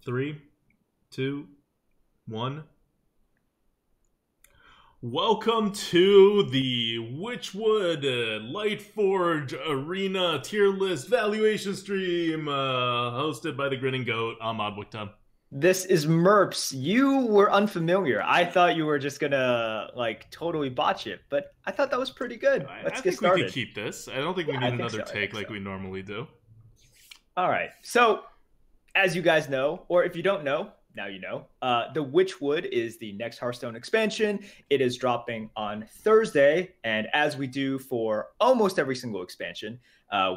3, 2, 1. Welcome to the Witchwood Lightforge Arena tier list valuation stream, hosted by the Grinning Goat. I'm Oddwickton. This is Merps. You were unfamiliar. I thought you were just gonna like totally botch it, but I thought that was pretty good. Let's I get think we could started. keep this. I don't think we Yeah, need I think another so. I take think like so. we normally do. All right. So, as you guys know, or if you don't know, now you know. The Witchwood is the next Hearthstone expansion. It is dropping on Thursday, and as we do for almost every single expansion,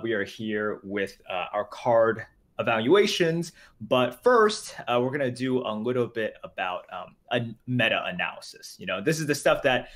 we are here with our card evaluations. But first, we're going to do a little bit about a meta analysis. You know, this is the stuff that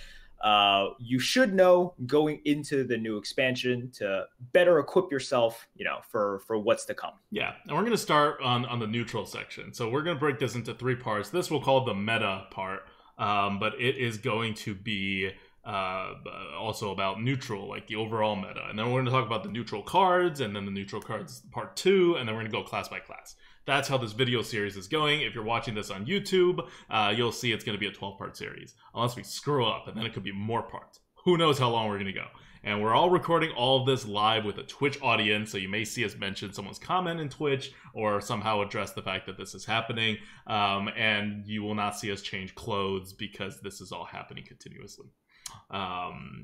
you should know going into the new expansion to better equip yourself, you know, for what's to come. Yeah, and we're going to start on the neutral section. So we're going to break this into 3 parts. This we'll call the meta part, but it is going to be also about neutral, like the overall meta. And then we're going to talk about the neutral cards, and then the neutral cards part 2, and then we're going to go class by class. That's how this video series is going. If you're watching this on YouTube, you'll see it's going to be a 12-part series. Unless we screw up, and then it could be more parts. Who knows how long we're going to go. And we're all recording all of this live with a Twitch audience, so you may see us mention someone's comment in Twitch or somehow address the fact that this is happening. And you will not see us change clothes because this is all happening continuously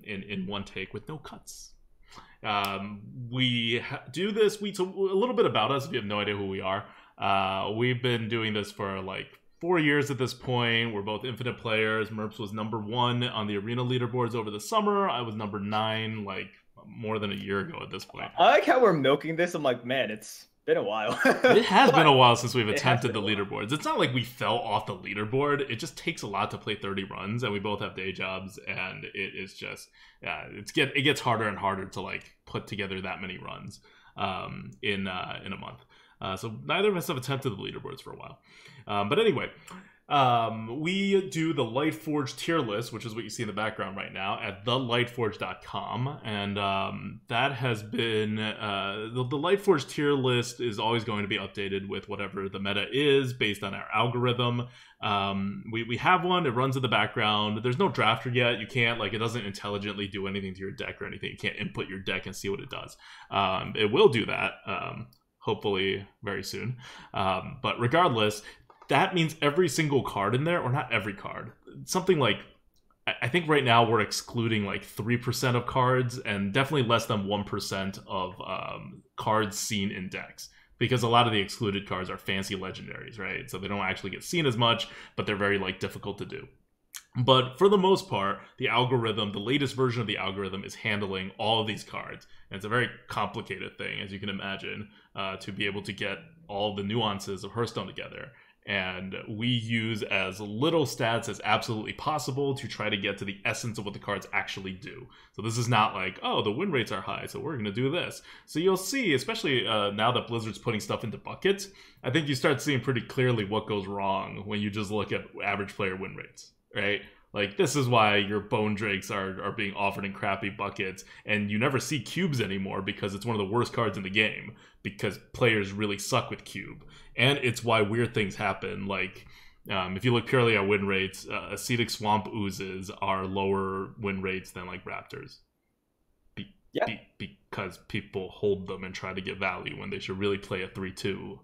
in one take with no cuts. We do this. A little bit about us if you have no idea who we are. We've been doing this for like 4 years at this point. We're both infinite players. Merps was number 1 on the arena leaderboards over the summer. I was number 9 like more than a year ago at this point. I like how we're milking this. I'm like, man, it's been a while. It has been a while since we've attempted the leaderboards. It's not like we fell off the leaderboard. It just takes a lot to play 30 runs, and we both have day jobs, and it is just, it gets harder and harder to like put together that many runs in a month. So neither of us have attempted the leaderboards for a while. But anyway, we do the Lightforge tier list, which is what you see in the background right now, at thelightforge.com. And that has been, the Lightforge tier list is always going to be updated with whatever the meta is based on our algorithm. We have one, it runs in the background. There's no drafter yet. You can't, like, it doesn't intelligently do anything to your deck or anything. You can't input your deck and see what it does. It will do that. Hopefully very soon. But regardless, that means every single card in there, or not every card, something like, I think right now we're excluding like 3% of cards and definitely less than 1% of cards seen in decks. Because a lot of the excluded cards are fancy legendaries, right? So they don't actually get seen as much, but they're very like difficult to do. But for the most part, the algorithm, the latest version of the algorithm is handling all of these cards. And it's a very complicated thing, as you can imagine, to be able to get all the nuances of Hearthstone together. And we use as little stats as absolutely possible to try to get to the essence of what the cards actually do. So this is not like, oh, the win rates are high, so we're going to do this. So you'll see, especially now that Blizzard's putting stuff into buckets, I think you start seeing pretty clearly what goes wrong when you just look at average player win rates, right? Like, this is why your Bone Drakes are being offered in crappy buckets, and you never see cubes anymore because it's one of the worst cards in the game, because players really suck with cube. And it's why weird things happen, like, if you look purely at win rates, Acetic Swamp Oozes are lower win rates than, like, Raptors. Because people hold them and try to get value when they should really play a 3-2.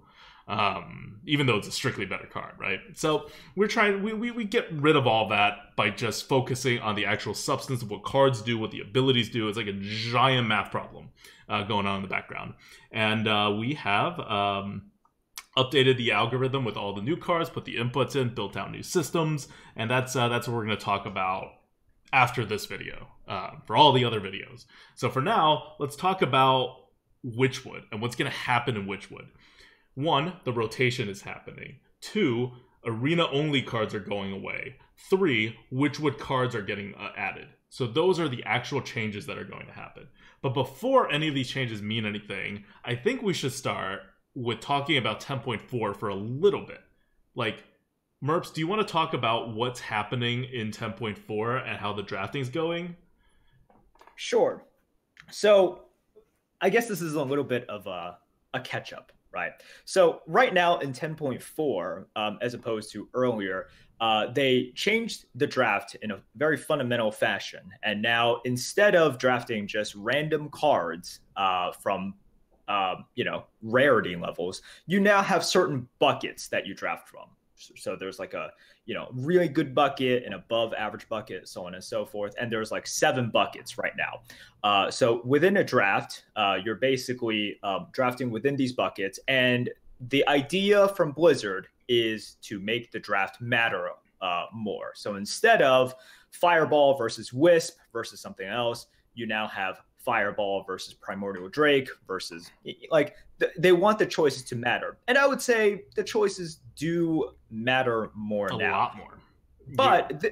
Even though it's a strictly better card, right? So we're trying, we get rid of all that by just focusing on the actual substance of what cards do, what the abilities do. It's like a giant math problem going on in the background. And we have updated the algorithm with all the new cards, put the inputs in, built out new systems, and that's what we're going to talk about after this video, for all the other videos. So for now, let's talk about Witchwood and what's going to happen in Witchwood. 1, the rotation is happening. 2, arena-only cards are going away. 3, Witchwood cards are getting added. So those are the actual changes that are going to happen. But before any of these changes mean anything, I think we should start with talking about 10.4 for a little bit. Like, Merps, do you want to talk about what's happening in 10.4 and how the drafting's going? Sure. So I guess this is a little bit of a catch-up. right? So right now in 10.4, as opposed to earlier, they changed the draft in a very fundamental fashion. And now instead of drafting just random cards from rarity levels, you now have certain buckets that you draft from. So there's like a really good bucket, an above average bucket, so on and so forth. And there's like 7 buckets right now. So within a draft, you're basically drafting within these buckets. And the idea from Blizzard is to make the draft matter more. So instead of Fireball versus Wisp versus something else, you now have Fireball versus Primordial Drake versus, like, they want the choices to matter. And I would say the choices do matter more now. A lot more. But,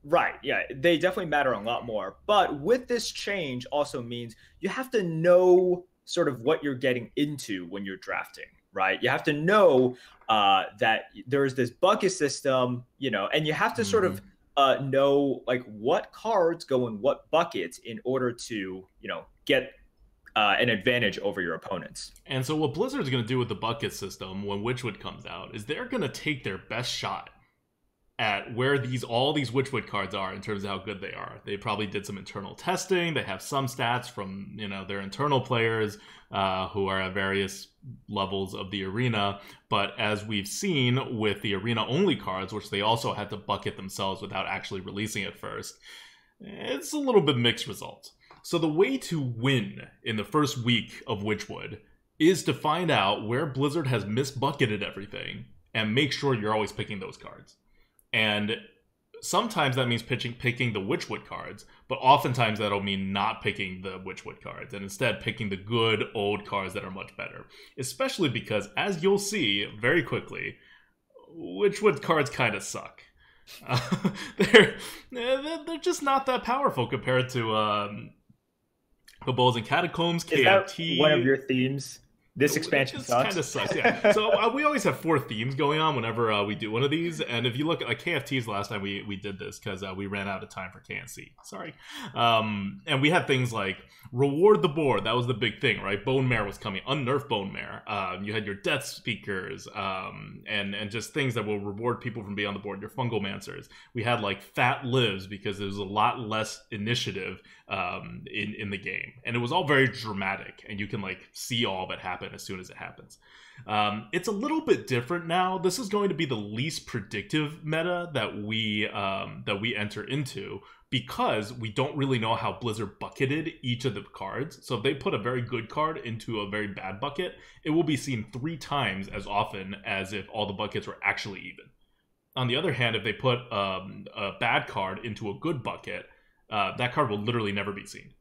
right, yeah, they definitely matter a lot more. But with this change also means you have to know sort of what you're getting into when you're drafting, right? You have to know that there's this bucket system, and you have to sort of know like what cards go in what buckets in order to get an advantage over your opponents. And so what Blizzard's going to do with the bucket system when Witchwood comes out is they're going to take their best shot at where all these Witchwood cards are in terms of how good they are. They probably did some internal testing. They have some stats from their internal players who are at various levels of the arena. But as we've seen with the arena only cards, which they also had to bucket themselves without actually releasing it first, it's a little bit mixed results. So the way to win in the first week of Witchwood is to find out where Blizzard has misbucketed everything and make sure you're always picking those cards. And sometimes that means picking the Witchwood cards, but oftentimes that'll mean not picking the Witchwood cards and instead picking the good old cards that are much better. Especially because, as you'll see very quickly, Witchwood cards kind of suck. They're just not that powerful compared to Cabals and Catacombs, KFT. Is that one of your themes? This expansion sucks. Kind of sucks, yeah. So we always have 4 themes going on whenever we do one of these. And if you look at KFT's last time we did this because we ran out of time for KNC. Sorry. And we had things like reward the board. That was the big thing, right? Bone Mare was coming. Unnerf Bone Mare. You had your Death Speakers and just things that will reward people from being on the board. Your Fungomancers. We had like Fat Lives because there was a lot less initiative in the game. And it was all very dramatic. And you can like see all of it happen as soon as it happens. It's a little bit different now. This is going to be the least predictive meta that we enter into because we don't really know how Blizzard bucketed each of the cards. So if they put a very good card into a very bad bucket, it will be seen 3 times as often as if all the buckets were actually even. On the other hand, if they put a bad card into a good bucket, that card will literally never be seen.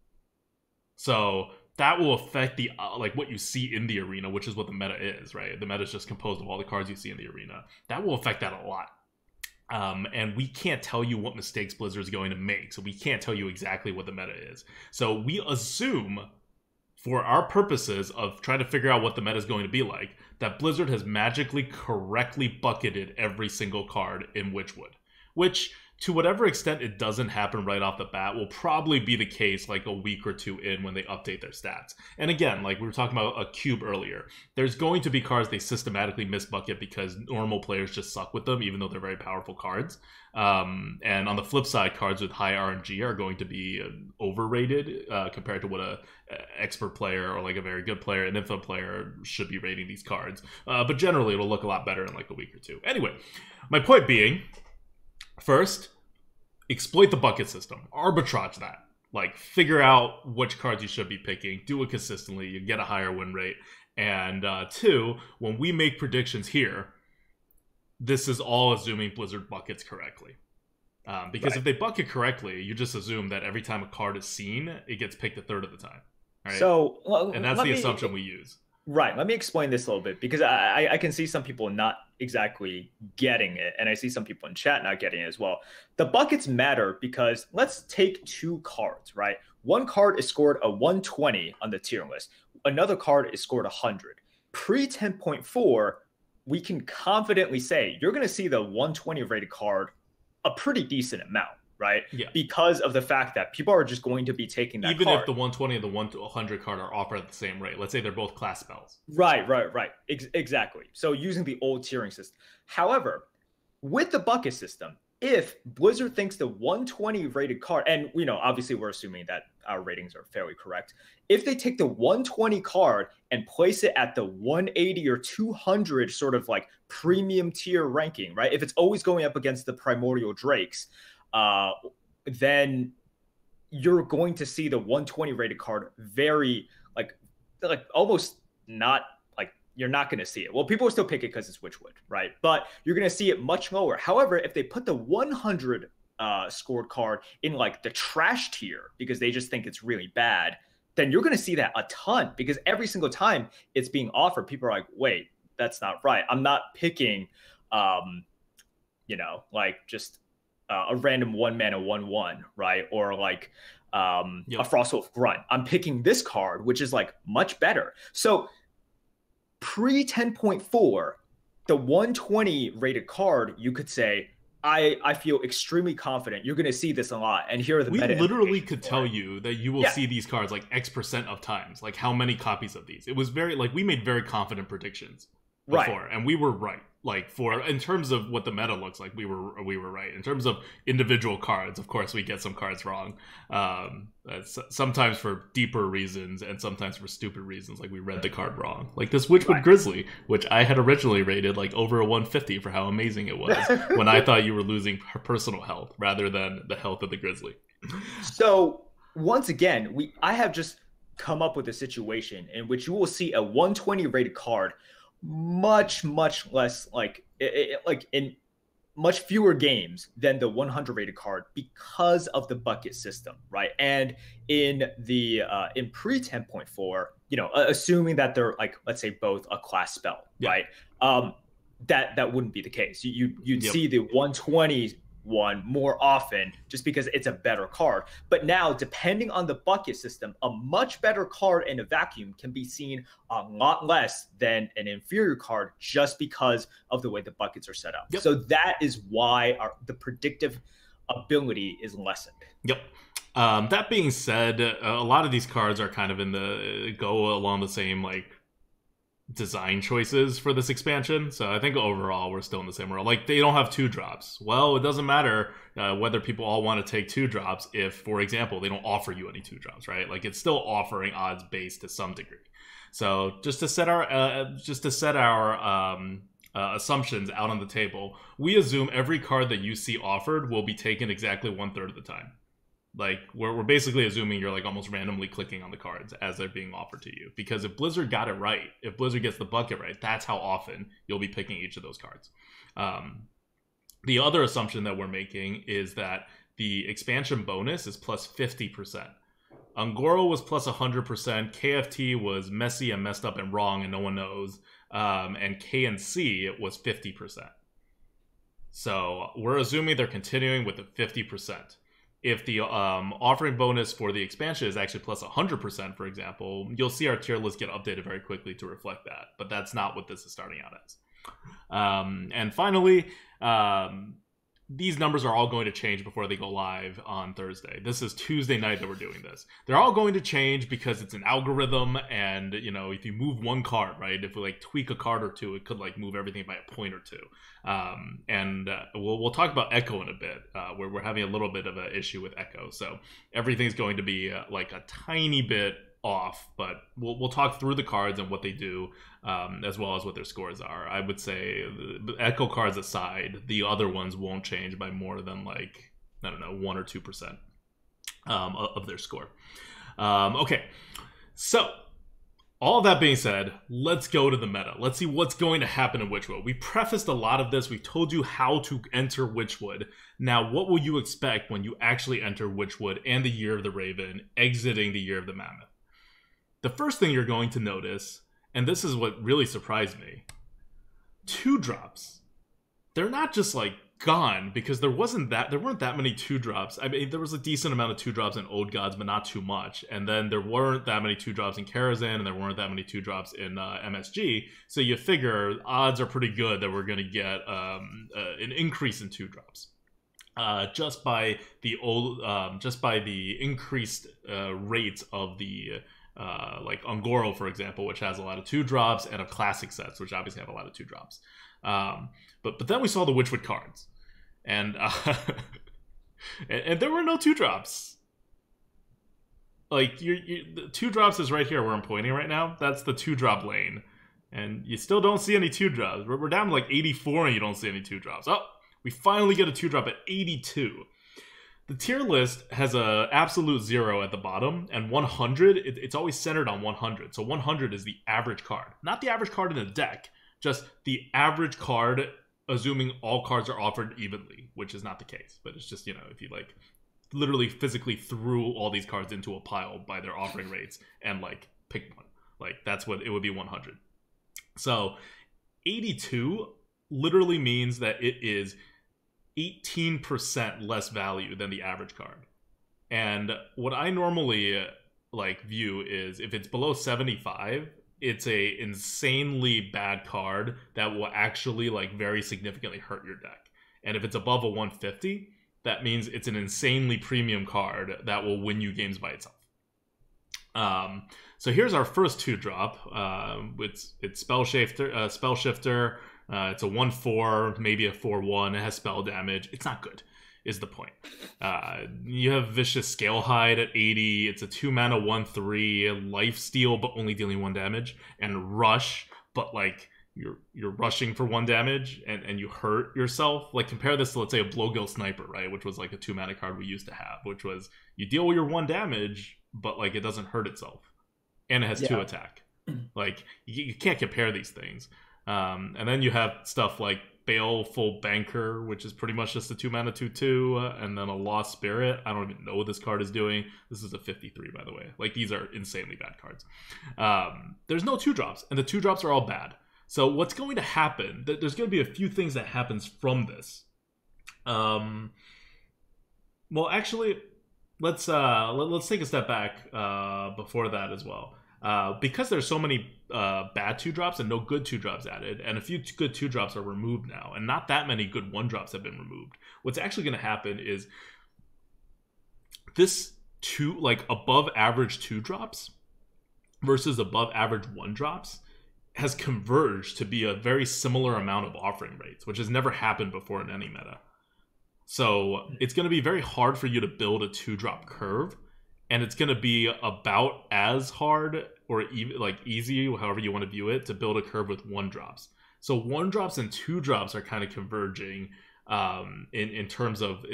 So that will affect the like what you see in the arena, which is what the meta is, right? The meta is just composed of all the cards you see in the arena. That will affect that a lot. And we can't tell you what mistakes Blizzard is going to make, so we can't tell you exactly what the meta is. So we assume, for our purposes of trying to figure out what the meta is going to be like, that Blizzard has magically correctly bucketed every single card in Witchwood, which, to whatever extent it doesn't happen right off the bat, will probably be the case like a week or 2 in when they update their stats. And again, like we were talking about a cube earlier, there's going to be cards they systematically misbucket because normal players just suck with them, even though they're very powerful cards. And on the flip side, cards with high RNG are going to be overrated compared to what a expert player or like a very good player, an info player, should be rating these cards. But generally, it'll look a lot better in like a week or 2. Anyway, my point being, first, exploit the bucket system. Arbitrage that. Like, figure out which cards you should be picking. Do it consistently. You get a higher win rate. And 2, when we make predictions here, this is all assuming Blizzard buckets correctly. Because if they bucket correctly, you just assume that every time a card is seen, it gets picked a third of the time. Right? So, and that's the assumption we use. Right. Let me explain this a little bit, because I can see some people not exactly getting it, and I see some people in chat not getting it as well. The buckets matter because let's take 2 cards, right? One card is scored a 120 on the tier list. Another card is scored 100. Pre 10.4, we can confidently say you're going to see the 120 rated card a pretty decent amount, right? Yeah. Because of the fact that people are just going to be taking that Even card. if the 120 and the 100 card are offered at the same rate. Let's say they're both class spells. Right. Exactly. So using the old tiering system. However, with the bucket system, if Blizzard thinks the 120 rated card, and obviously we're assuming that our ratings are fairly correct. If they take the 120 card and place it at the 180 or 200 sort of like premium tier ranking, right? If it's always going up against the Primordial Drakes, then you're going to see the 120 rated card very like almost not like you're not going to see it. Well, people will still pick it because it's Witchwood, right? But you're going to see it much lower. However, if they put the 100 scored card in like the trash tier because they just think it's really bad, then you're going to see that a ton because every single time it's being offered, people are like, wait, that's not right. I'm not picking, like just a random 1-mana 1/1, right? Or like a Frostwolf Grunt. I'm picking this card, which is like much better. So pre 10.4, the 120 rated card, you could say, I feel extremely confident you're going to see this a lot. And here are the meta. We literally could tell you that you will see these cards like X% of times, like how many copies of these. It was very like we made very confident predictions before, and we were right. Like in terms of what the meta looks like, we were right. In terms of individual cards, of course, we get some cards wrong. Sometimes for deeper reasons and sometimes for stupid reasons, like we read the card wrong. Like this Witchwood Grizzly, which I had originally rated like over a 150 for how amazing it was when I thought you were losing her personal health rather than the health of the Grizzly. So once again, I have just come up with a situation in which you will see a 120 rated card much less like in much fewer games than the 100 rated card because of the bucket system, right? And in the in pre 10.4, assuming that they're like, let's say both a class spell, right? That wouldn't be the case. You'd see the 120 one more often just because it's a better card. But now, depending on the bucket system, a much better card in a vacuum can be seen a lot less than an inferior card just because of the way the buckets are set up. So that is why the predictive ability is lessened. That being said, a lot of these cards are kind of go along the same like design choices for this expansion, so I think overall we're still in the same world. Like they don't have 2-drops. Well, it doesn't matter whether people all want to take 2-drops if, for example, they don't offer you any 2-drops, right? Like it's still offering odds based to some degree. So just to set our assumptions out on the table, we assume every card that you see offered will be taken exactly 1/3 of the time. Like we're basically assuming you're like almost randomly clicking on the cards as they're being offered to you, because if Blizzard got it right, if Blizzard gets the bucket right, that's how often you'll be picking each of those cards. The other assumption that we're making is that the expansion bonus is plus 50%. Un'Goro was plus 100%, KFT was messy and messed up and wrong and no one knows, and KNC was 50%. So we're assuming they're continuing with the 50%. If the offering bonus for the expansion is actually plus 100%, for example, you'll see our tier list get updated very quickly to reflect that. But that's not what this is starting out as. And finally, these numbers are all going to change before they go live on Thursday. This is Tuesday night that we're doing this. They're all going to change because it's an algorithm, and if you move one card, right? If we like tweak a card or two, it could like move everything by a point or two. We'll talk about Echo in a bit, where we're having a little bit of an issue with Echo. So everything's going to be like a tiny bit off, but we'll talk through the cards and what they do, as well as what their scores are. I would say the Echo cards aside, the other ones won't change by more than like, I don't know, 1 or 2% of their score. Okay, so all of that being said, let's go to the meta. Let's see what's going to happen in Witchwood. We prefaced a lot of this. We told you how to enter Witchwood. Now, what will you expect when you actually enter Witchwood and the Year of the Raven, exiting the Year of the Mammoth? The first thing you're going to notice, and this is what really surprised me, 2-drops. They're not just like gone, because there weren't that many 2-drops. I mean, there was a decent amount of 2-drops in Old Gods, but not too much. And then there weren't that many 2-drops in Karazhan, and there weren't that many 2-drops in MSG. So you figure odds are pretty good that we're going to get an increase in 2-drops. just by the just by the increased rates of the like Ungoro, for example, which has a lot of 2-drops, and of classic sets, which obviously have a lot of 2-drops. But then we saw the Witchwood cards, and and there were no 2-drops. Like the 2-drops is right here where I'm pointing right now. That's the 2-drop lane, and you still don't see any 2-drops. We're down to like 84, and you don't see any 2-drops. Oh, we finally get a 2-drop at 82. The tier list has a absolute 0 at the bottom, and 100, it's always centered on 100. So 100 is the average card. Not the average card in a deck, just the average card, assuming all cards are offered evenly, which is not the case. But it's just, if you like literally physically threw all these cards into a pile by their offering rates and like pick one. Like that's what it would be 100. So 82 literally means that it is 18% less value than the average card. And what I normally like view is if it's below 75, it's a insanely bad card that will actually like very significantly hurt your deck. And if it's above a 150, that means it's an insanely premium card that will win you games by itself. So here's our first 2-drop. It's Spellshifter. It's a 1/4, maybe a 4/1. It has spell damage. It's not good, is the point. You have Vicious Scalehide at 80. It's a 2-mana 1/3, Lifesteal, but only dealing 1 damage, and Rush, but like you're rushing for 1 damage and you hurt yourself. Like compare this to, let's say, a Blowgill Sniper, right? Which was like a 2-mana card we used to have, which was you deal with your 1 damage, but like it doesn't hurt itself, and it has 2 attack. Like you can't compare these things. And then you have stuff like Baleful Banker, which is pretty much just a 2-mana 2/2, and then a Lost Spirit. I don't even know what this card is doing. This is a 53, by the way. Like these are insanely bad cards. There's no 2-drops, and the 2-drops are all bad. So what's going to happen? There's going to be a few things that happens from this. Well, actually, let's take a step back before that as well. Because there's so many bad 2-drops and no good 2-drops added, and a few good 2-drops are removed now, and not that many good 1-drops have been removed. What's actually going to happen is this above average 2-drops versus above average 1-drops has converged to be a very similar amount of offering rates, which has never happened before in any meta. So it's going to be very hard for you to build a 2-drop curve, and it's going to be about as hard or even like easy, however you want to view it, to build a curve with 1-drops. So 1-drops and 2-drops are kind of converging in terms of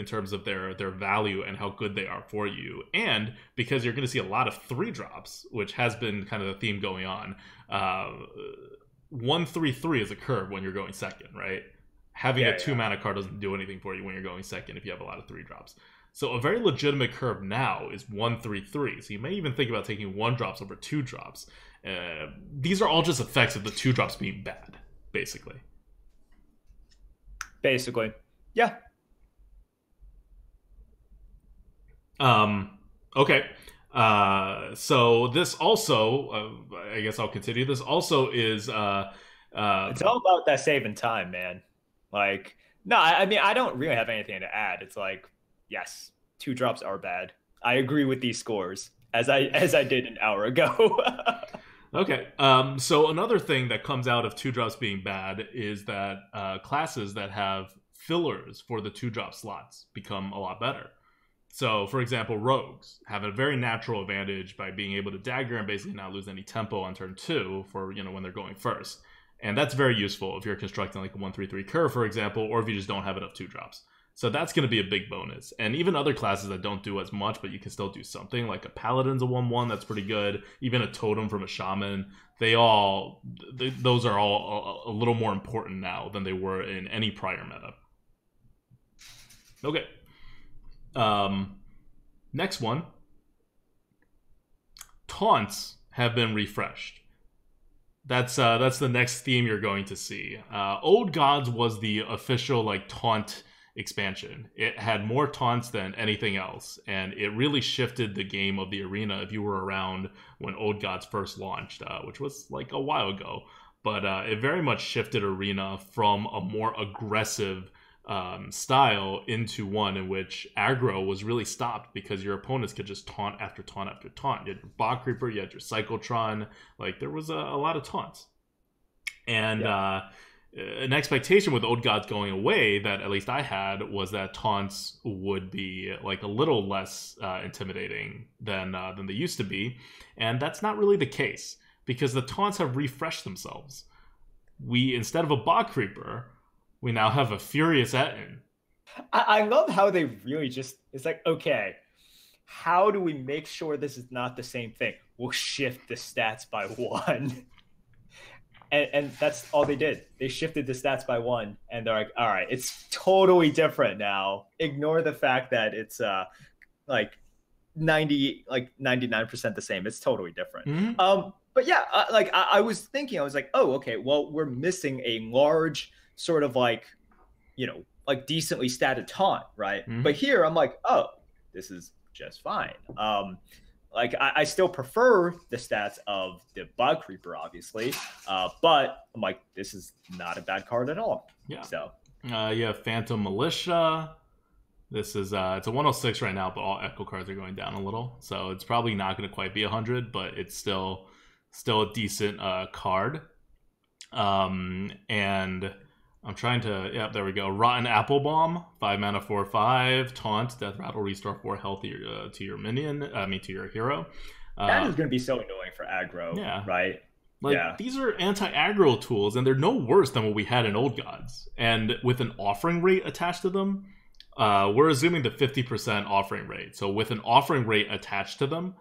their value and how good they are for you. And because you're going to see a lot of 3-drops, which has been kind of the theme going on. 1/3/3 is a curve when you're going second, right? Having a 2-mana card doesn't do anything for you when you're going second if you have a lot of 3-drops. So a very legitimate curve now is 1/3/3. So you may even think about taking 1-drops over 2-drops. These are all just effects of the 2-drops being bad, basically. Yeah. Okay. So this also, I guess I'll continue. This also is... it's all about that saving time, man. Like, no, I mean, I don't really have anything to add. It's like, yes, 2-drops are bad. I agree with these scores, as I did an hour ago. Okay. So another thing that comes out of 2-drops being bad is that classes that have fillers for the 2-drop slots become a lot better. So, for example, rogues have a very natural advantage by being able to dagger and basically not lose any tempo on turn 2 for, when they're going first. And that's very useful if you're constructing like a 1/3/3 curve, for example, or if you just don't have enough 2-drops. So that's going to be a big bonus. And even other classes that don't do as much, but you can still do something, like a Paladin's a 1/1, that's pretty good. Even a Totem from a Shaman, those are all a little more important now than they were in any prior meta. Okay. Next one. Taunts have been refreshed. That's the next theme you're going to see. Old Gods was the official taunt expansion. It had more taunts than anything else, and it really shifted the game of the arena if you were around when Old Gods first launched, which was a while ago. But it very much shifted arena from a more aggressive style into one in which aggro was really stopped because your opponents could just taunt after taunt after taunt. You had your Bog Creeper, you had your Cyclotron, like there was a lot of taunts. And an expectation with Old Gods going away that at least I had was that taunts would be like a little less intimidating than they used to be, and that's not really the case because the taunts have refreshed themselves. We, instead of a Bog Creeper, we now have a Furious Etin. I love how they really just, it's like, okay, how do we make sure this is not the same thing? We'll shift the stats by 1. And that's all they did. They shifted the stats by 1, and they're like, all right, it's totally different now. Ignore the fact that it's like 99% the same. It's totally different. Mm-hmm. But yeah, I was thinking, I was like, oh, okay, well, we're missing a large sort of like, like decently statted taunt, right? Mm-hmm. But here I'm like, oh, this is just fine. Like I still prefer the stats of the Bog Creeper, obviously, but I'm like, this is not a bad card at all. Yeah. So you have Phantom Militia. This is it's a 106 right now, but all Echo cards are going down a little, so it's probably not going to quite be 100, but it's still a decent card. And I'm trying to, there we go. Rotten Apple Bomb, 5 mana, 4/5, taunt, death rattle, restore 4 health to your minion. To your hero. That is going to be so annoying for aggro, right? Like these are anti-aggro tools, and they're no worse than what we had in Old Gods. And with an offering rate attached to them, we're assuming the 50% offering rate. So with an offering rate attached to them,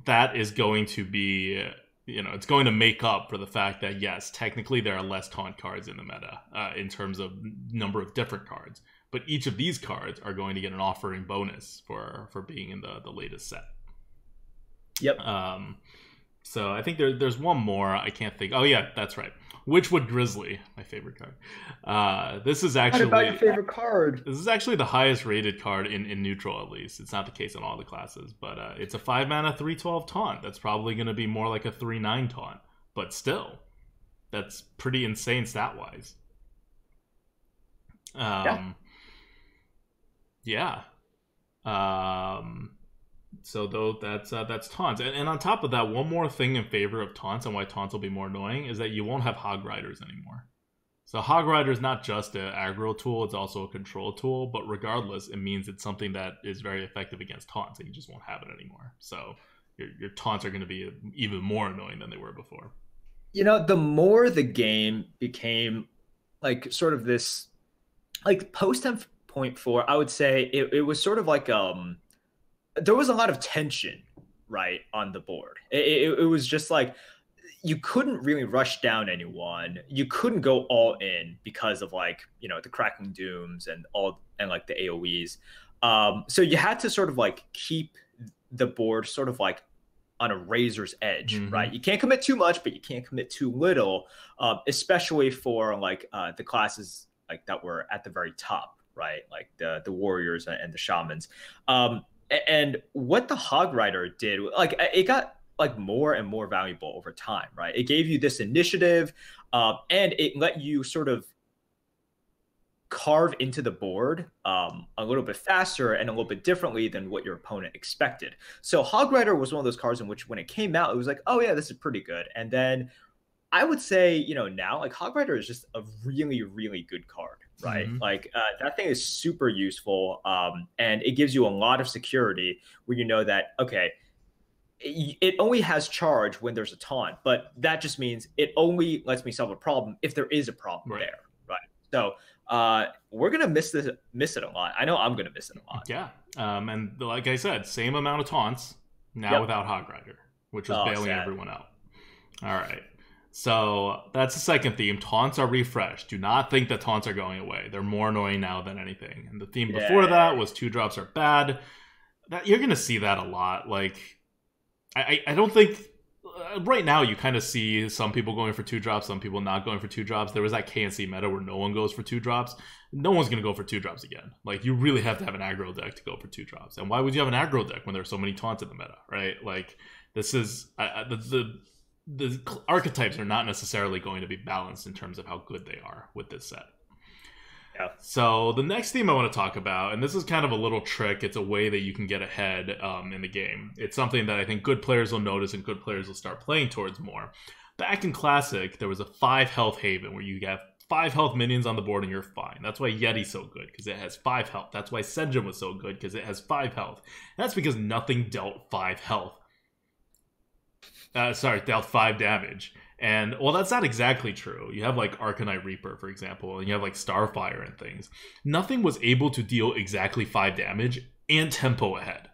that is going to be, it's going to make up for the fact that, yes, technically there are less taunt cards in the meta in terms of number of different cards. But each of these cards are going to get an offering bonus for being in the latest set. Yep. So I think there's one more. I can't think. Oh, yeah, that's right. Witchwood Grizzly, my favorite card. This is actually... What about your favorite card? This is actually the highest rated card in neutral, at least. It's not the case in all the classes, but it's a 5 mana 3/12 taunt. That's probably going to be more like a 3/9 taunt, but still, that's pretty insane stat-wise. So though that's taunts, and on top of that, one more thing in favor of taunts and why taunts will be more annoying is that you won't have Hog Riders anymore. So Hog Rider is not just an aggro tool; it's also a control tool. But regardless, it means it's something that is very effective against taunts, and you just won't have it anymore. So your taunts are going to be even more annoying than they were before. The more the game became like sort of this, like post 10.4, I would say it was sort of like there was a lot of tension, right, on the board. It was just like you couldn't really rush down anyone. You couldn't go all in because of like, the Cracking Dooms and like the AoEs. So you had to sort of like keep the board sort of like on a razor's edge, right? You can't commit too much, but you can't commit too little, especially for like the classes like that were at the very top, right? Like the warriors and the shamans. And what the Hog Rider did, like it got like more and more valuable over time, right? It gave you this initiative, and it let you sort of carve into the board a little bit faster and a little bit differently than what your opponent expected. So Hog Rider was one of those cards in which when it came out, it was like, oh yeah, this is pretty good. And then I would say, now like Hog Rider is just a really, really good card, right? Like that thing is super useful, and it gives you a lot of security where you know that, okay, it only has charge when there's a taunt, but that just means it only lets me solve a problem if there is a problem there, right? So we're gonna miss it a lot. I know I'm gonna miss it a lot. Yeah, and like I said, same amount of taunts now without Hog Rider, which was bailing everyone out. All right. So that's the second theme. Taunts are refreshed. Do not think that taunts are going away. They're more annoying now than anything. And the theme before that was 2-drops are bad. You're going to see that a lot. Like, I don't think... right now, you kind of see some people going for 2-drops, some people not going for 2-drops. There was that KNC meta where no one goes for 2-drops. No one's going to go for 2-drops again. Like, you really have to have an aggro deck to go for 2-drops. And why would you have an aggro deck when there's so many taunts in the meta, right? Like, this is... the archetypes are not necessarily going to be balanced in terms of how good they are with this set. Yeah. So the next theme I want to talk about, and this is kind of a little trick, it's a way that you can get ahead in the game. It's something that I think good players will notice and good players will start playing towards more. Back in Classic, there was a 5 health Haven where you have 5 health minions on the board and you're fine. That's why Yeti's so good, because it has 5 health. That's why Senjin was so good, because it has 5 health. And that's because nothing dealt 5 health. Dealt 5 damage. And, well, that's not exactly true. You have, like, Arcanite Reaper, for example, and you have, like, Starfire and things. Nothing was able to deal exactly 5 damage and tempo ahead.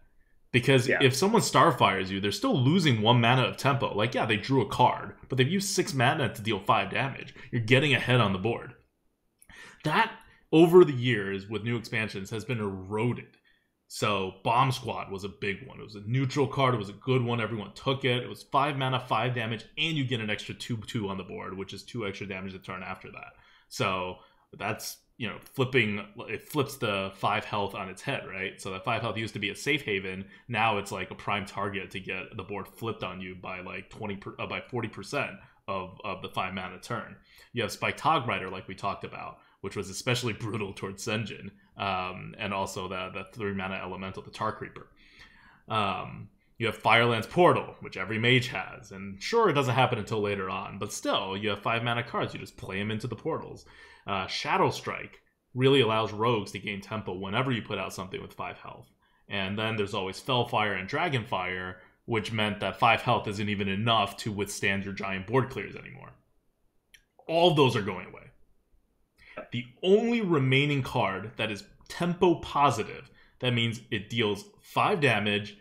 Because if someone Starfires you, they're still losing 1 mana of tempo. Like, yeah, they drew a card, but they've used 6 mana to deal 5 damage. You're getting ahead on the board. That, over the years, with new expansions, has been eroded. So, Bomb Squad was a big one. It was a neutral card. It was a good one. Everyone took it. It was 5 mana, 5 damage, and you get an extra 2/2 on the board, which is 2 extra damage the turn after that. So, that's, you know, it flips the 5 health on its head, right? So that 5 health used to be a safe haven. Now it's like a prime target to get the board flipped on you by like 40% of the 5 mana turn. You have Spiked Hog Rider, like we talked about, which was especially brutal towards Senjin, and also the 3 mana elemental, the Tar Creeper. You have Firelands Portal, which every mage has, and sure, it doesn't happen until later on, but still, you have 5 mana cards. You just play them into the portals. Shadow Strike really allows rogues to gain tempo whenever you put out something with 5 health. And then there's always Fellfire and Dragonfire, which meant that 5 health isn't even enough to withstand your giant board clears anymore. All of those are going away. The only remaining card that is tempo positive, that means it deals 5 damage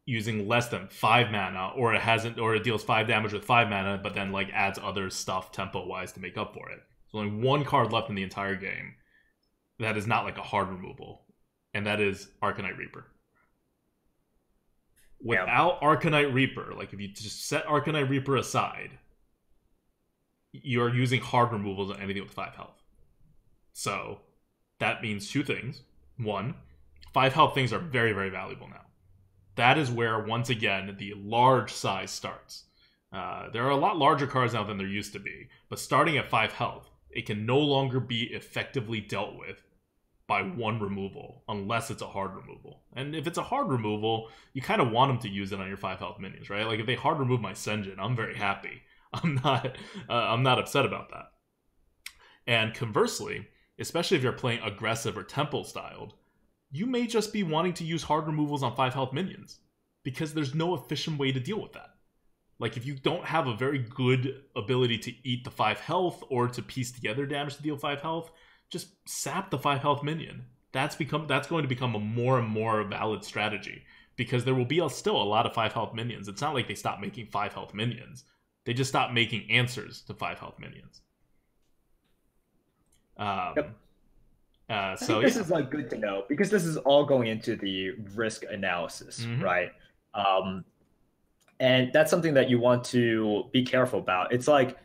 using less than 5 mana, or it deals 5 damage with 5 mana, but then like adds other stuff tempo-wise to make up for it. There's only 1 card left in the entire game that is not like a hard removal, and that is Arcanite Reaper. Without Arcanite Reaper, like if you just set Arcanite Reaper aside, you're using hard removals on anything with 5 health. So that means 2 things. 1, 5 health things are very, very valuable now. That is where, once again, the large size starts. There are a lot larger cards now than there used to be, but starting at 5 health, it can no longer be effectively dealt with by 1 removal, unless it's a hard removal. And if it's a hard removal, you kind of want them to use it on your 5 health minions, right? Like if they hard remove my Senjin, I'm very happy. I'm not upset about that. And conversely, especially if you're playing aggressive or tempo styled, you may just be wanting to use hard removals on 5 health minions, because there's no efficient way to deal with that. Like, if you don't have a very good ability to eat the 5 health or to piece together damage to deal 5 health, just sap the 5 health minion. That's going to become a more and more valid strategy, because there will be still a lot of 5 health minions. It's not like they stopped making 5 health minions. They just stopped making answers to 5 health minions. I think this is like good to know, because this is all going into the risk analysis, right? And that's something that you want to be careful about. It's like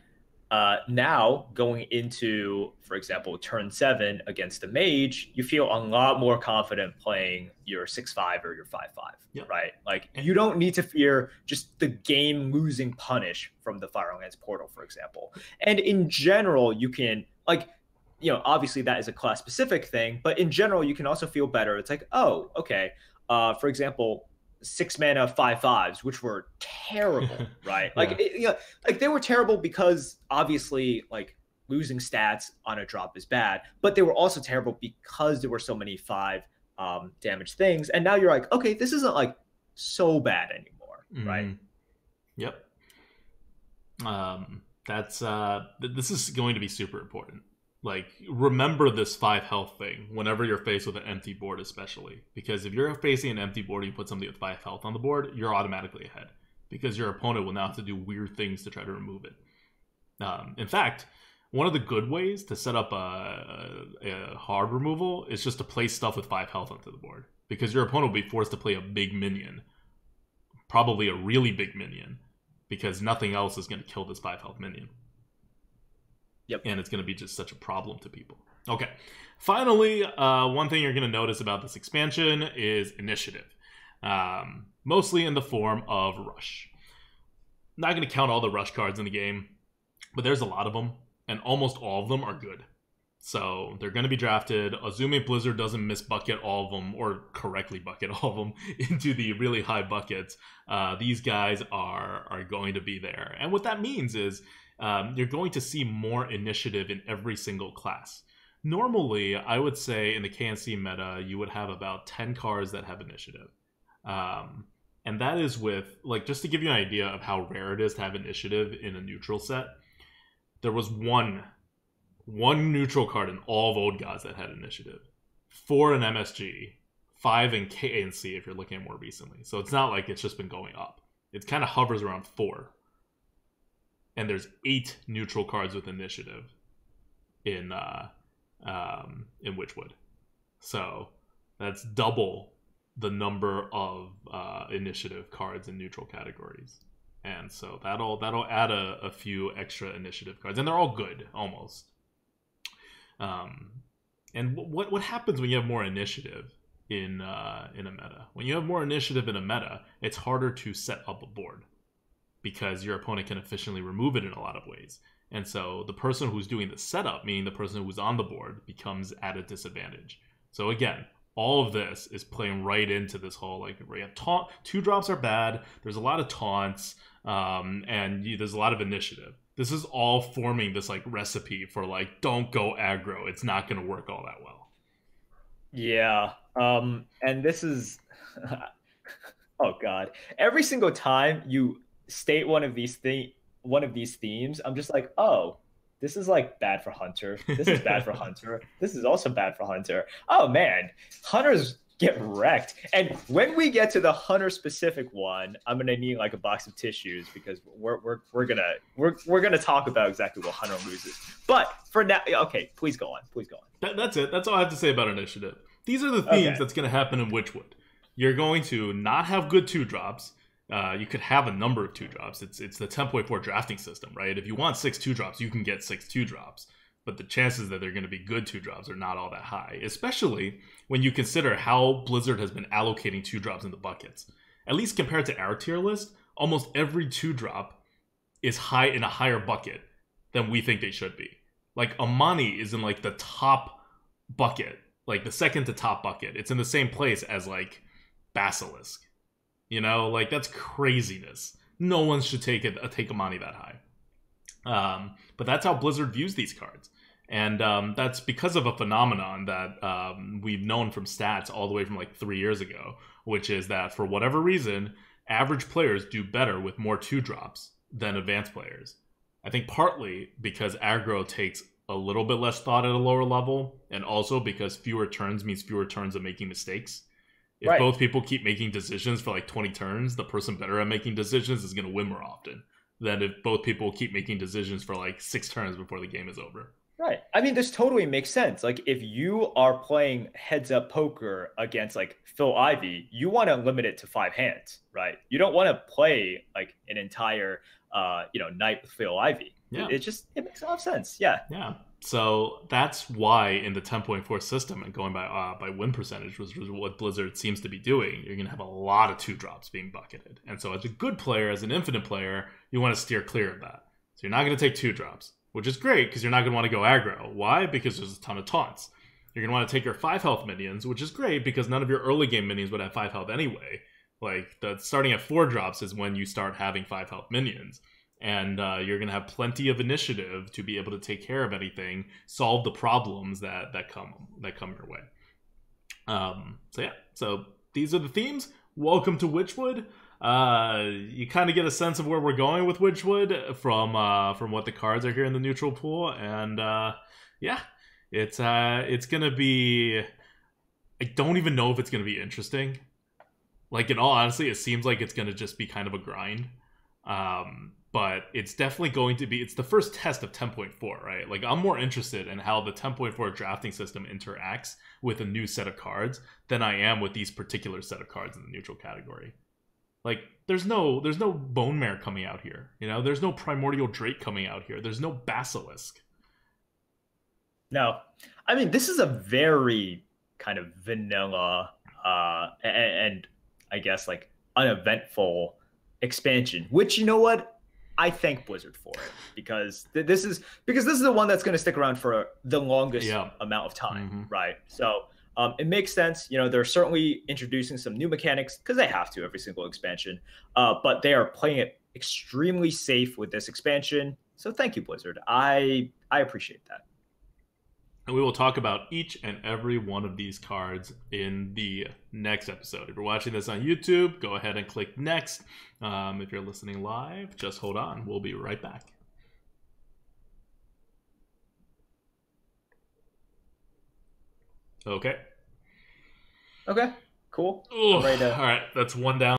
now going into, for example, turn 7 against a mage, you feel a lot more confident playing your 6/5 or your 5/5, right? Like you don't need to fear just the game losing punish from the Firelands Portal, for example. And in general, you can obviously that is a class specific thing, but in general, you can also feel better. It's like, oh, okay. For example, 6 mana 5/5s, which were terrible, right? Like they were terrible because obviously like losing stats on a drop is bad, but they were also terrible because there were so many 5 damage things. And now you're like, okay, this isn't like so bad anymore, right? Yep. This is going to be super important. Like, remember this 5 health thing whenever you're faced with an empty board, especially. Because if you're facing an empty board and you put something with 5 health on the board, you're automatically ahead. Because your opponent will now have to do weird things to try to remove it. In fact, one of the good ways to set up a hard removal is just to place stuff with 5 health onto the board. Because your opponent will be forced to play a big minion. Probably a really big minion. Because nothing else is going to kill this 5 health minion. Yep. And it's going to be just such a problem to people. Okay. Finally, one thing you're going to notice about this expansion is initiative. Mostly in the form of rush. Not going to count all the rush cards in the game, but there's a lot of them, and almost all of them are good. So they're going to be drafted, assuming Blizzard doesn't miss bucket all of them or correctly bucket all of them into the really high buckets. These guys are going to be there. And what that means is you're going to see more initiative in every single class. Normally, I would say in the KNC meta, you would have about 10 cards that have initiative. And that is with, like, just to give you an idea of how rare it is to have initiative in a neutral set, there was one neutral card in all of Old Gods that had initiative. 4 in MSG, 5 in KNC if you're looking at more recently. So it's not like it's just been going up. It kind of hovers around 4. And there's 8 neutral cards with initiative in Witchwood. So that's double the number of initiative cards in neutral categories. And so that'll add a few extra initiative cards. And they're all good, almost. And what happens when you have more initiative in a meta? When you have more initiative in a meta, it's harder to set up a board because your opponent can efficiently remove it in a lot of ways. And so the person who's doing the setup, meaning the person who's on the board, becomes at a disadvantage. So again, all of this is playing right into this whole, like, where you have taunt. 2-drops are bad. There's a lot of taunts, and there's a lot of initiative. This is all forming this, like, recipe for, like, don't go aggro. It's not going to work all that well. Yeah. And this is, oh God, every single time you state one of these themes, I'm just like, oh, this is like bad for Hunter. This is bad for Hunter. This is also bad for Hunter. Oh man, Hunters get wrecked. And when we get to the Hunter specific one, I'm gonna need like a box of tissues because we're gonna talk about exactly what Hunter loses. But for now, okay, please go on. Please go on. That's it. That's all I have to say about initiative. These are the themes that's gonna happen in Witchwood. You're going to not have good 2-drops. You could have a number of 2-drops. It's the 10.4 drafting system, right? If you want 6 2-drops, you can get 6 2-drops. But the chances that they're going to be good 2-drops are not all that high, especially when you consider how Blizzard has been allocating 2-drops in the buckets. At least compared to our tier list, almost every 2-drop is high in a higher bucket than we think they should be. Like, Amani is in, like, the top bucket, like, the second to top bucket. It's in the same place as, like, Basilisk. You know, like, that's craziness. No one should take Amani that high. But that's how Blizzard views these cards. And that's because of a phenomenon that we've known from stats all the way from like 3 years ago, which is that for whatever reason, average players do better with more 2-drops than advanced players. I think partly because aggro takes a little bit less thought at a lower level, and also because fewer turns means fewer turns of making mistakes. If both people keep making decisions for like 20 turns, the person better at making decisions is going to win more often than if both people keep making decisions for like 6 turns before the game is over. Right. I mean, this totally makes sense. Like, if you are playing heads-up poker against like Phil Ivey, you want to limit it to 5 hands, right? You don't want to play like an entire, night with Phil Ivey. Yeah. It makes a lot of sense. Yeah. Yeah. So that's why in the 10.4 system and going by win percentage, which is what Blizzard seems to be doing, you're going to have a lot of 2-drops being bucketed. And so as a good player, as an infinite player, you want to steer clear of that. So you're not going to take 2-drops, which is great because you're not going to want to go aggro. Why? Because there's a ton of taunts. You're going to want to take your 5 health minions, which is great because none of your early game minions would have 5 health anyway. Like, starting at 4 drops is when you start having 5 health minions. And you're going to have plenty of initiative to be able to take care of anything, solve the problems that come your way. So these are the themes. Welcome to Witchwood. You kind of get a sense of where we're going with Witchwood from what the cards are here in the neutral pool, and it's going to be. I don't even know if it's going to be interesting. Like, in all honesty, it seems like it's going to just be kind of a grind. But it's definitely going to be, it's the first test of 10.4, right? Like, I'm more interested in how the 10.4 drafting system interacts with a new set of cards than I am with these particular set of cards in the neutral category. Like, there's no Bone Mare coming out here, you know? There's no Primordial Drake coming out here. There's no Basilisk. No. I mean, this is a very kind of vanilla and I guess, like, uneventful expansion, which, you know what? I thank Blizzard for it, because this is the one that's going to stick around for the longest amount of time, right? So it makes sense. They're certainly introducing some new mechanics because they have to every single expansion, but they are playing it extremely safe with this expansion. So thank you, Blizzard. I appreciate that. And we will talk about each and every one of these cards in the next episode. If you're watching this on YouTube, go ahead and click next. If you're listening live, just hold on. We'll be right back. Okay. Okay, cool. All right, that's one down.